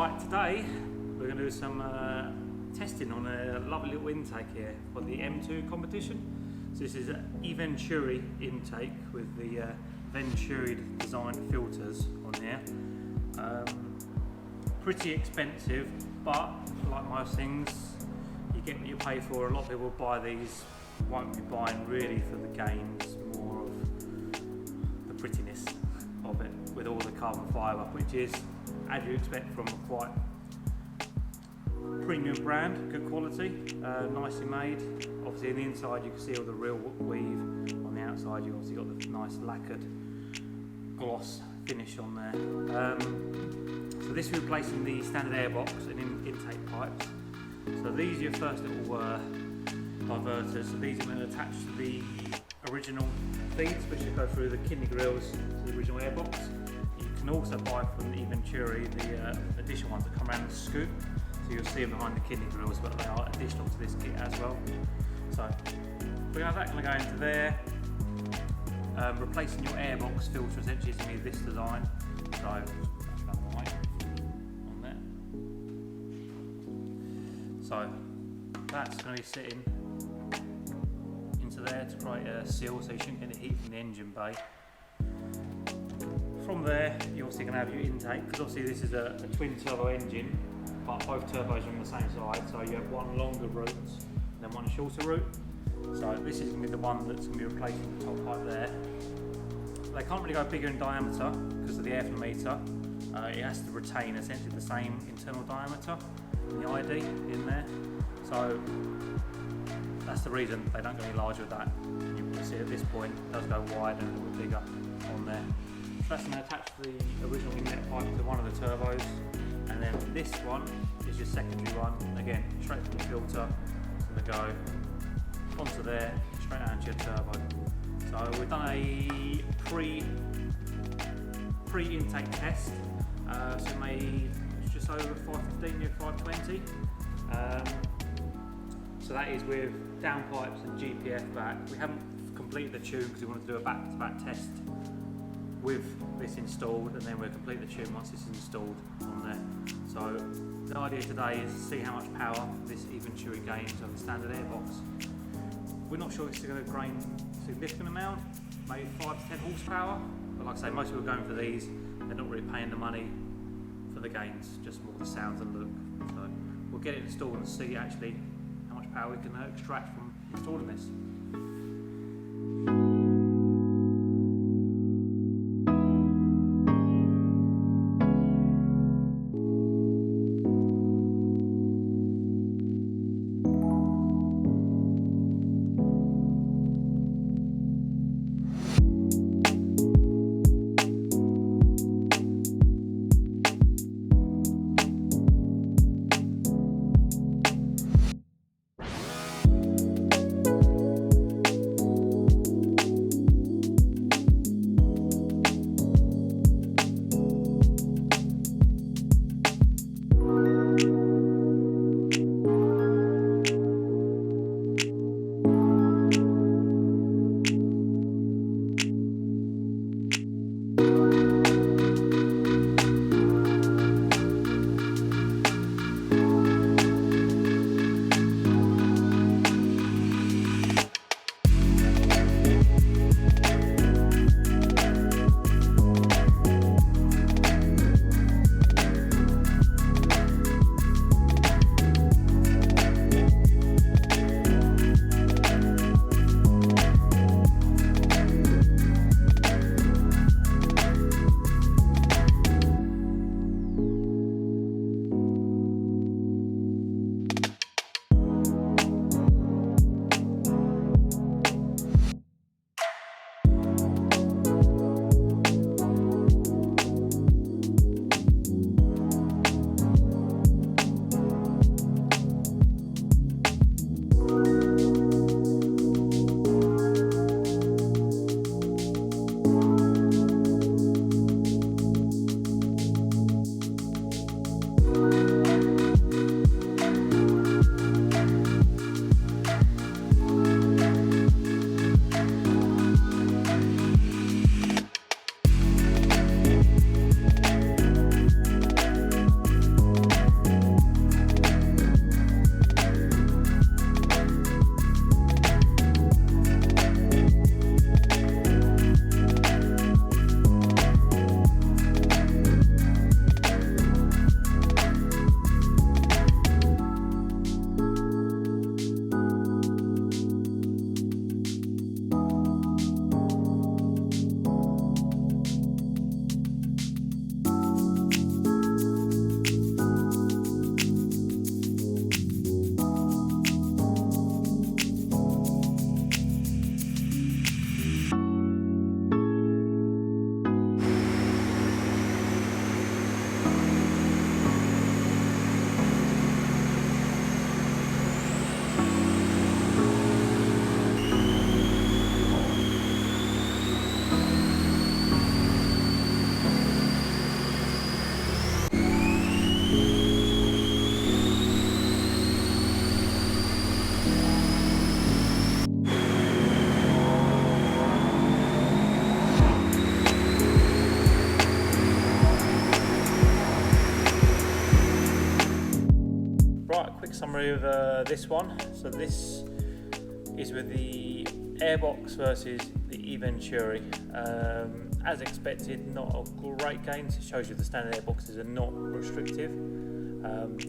Right, today we're going to do some testing on a lovely little intake here for the M2 competition. So this is an Eventuri Intake with the Eventuri designed filters on here. Pretty expensive, but like most things, you get what you pay for. A lot of people buy these, won't be buying really for the gains, more of the prettiness of it with all the carbon fibre, which is, as you expect from a quite premium brand, good quality, nicely made. Obviously on the inside you can see all the real weave, on the outside you've obviously got the nice lacquered gloss finish on there. So this is replacing the standard airbox and intake pipes. So these are your first little diverters. So these are going to attach to the original feeds, which will go through the kidney grills to the original airbox. You can also buy from the Eventuri the additional ones that come around the scoop. So you'll see them behind the kidney grills, but they are additional to this kit as well. So we're going to go into there. Replacing your airbox filter essentially is going to be this design. So on there. So that's going to be sitting into there to create a seal, so you shouldn't get the heat from the engine bay. From there, you're obviously going to have your intake, because obviously this is a twin turbo engine, but both turbos are on the same side, so you have one longer route and then one shorter route. So this is going to be the one that's going to be replacing the top pipe there. They can't really go bigger in diameter because of the airflow meter. It has to retain essentially the same internal diameter in the ID in there. So that's the reason they don't go any larger with that. You can see at this point it does go wide and a little bit bigger on there. So that's going to attach the original inlet pipe to one of the turbos, and then this one is your secondary one. Again, straight from the filter, it's going to go onto there, straight down to your turbo. So we've done a pre-intake test. So we made just over 515, near 520. So that is with downpipes and GPF back. We haven't completed the tune because we wanted to do a back-to-back test with this installed, and then we'll complete the tune once it's installed on there. So the idea today is to see how much power this Eventuri gains on the standard airbox. We're not sure it's going to gain a significant amount, maybe 5 to 10 horsepower, but like I say, most people are going for these, they're not really paying the money for the gains, just more the sounds and look. So we'll get it installed and see actually how much power we can extract from installing this. summary of this one. So this is with the airbox versus the Eventuri. As expected, not a great gain. It shows you the standard airboxes are not restrictive.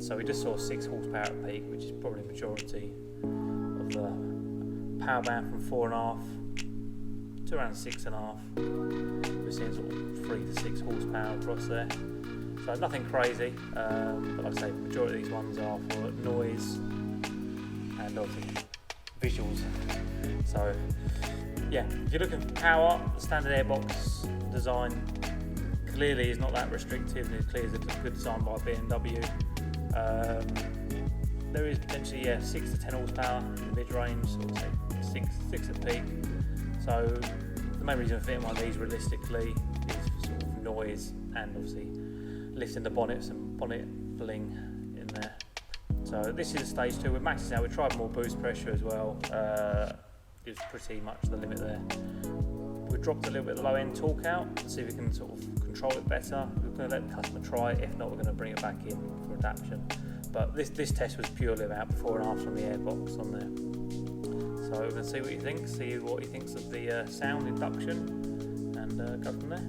So we just saw 6 horsepower at peak, which is probably the majority of the power band, from 4.5 to around 6.5. We're seeing sort of 3 to 6 horsepower across there. So nothing crazy, but like I say, the majority of these ones are for noise and obviously visuals. So yeah, if you're looking for power, the standard airbox design clearly is not that restrictive, and it clearly is a good design by BMW. There is potentially 6 to 10 horsepower in the mid-range, sort of say 6 at peak. So the main reason for fitting one of these realistically is for sort of noise and obviously lifting the bonnets and bonnet bling in there. So this is stage 2. With maxes out, we tried more boost pressure as well. It was pretty much the limit there. We dropped a little bit of the low end torque out to see if we can sort of control it better. We're going to let the customer try it. If not, we're going to bring it back in for adaptation. But this test was purely about before and after on the airbox on there. So we're going to see what he thinks, see what he thinks of the sound induction, and go from there.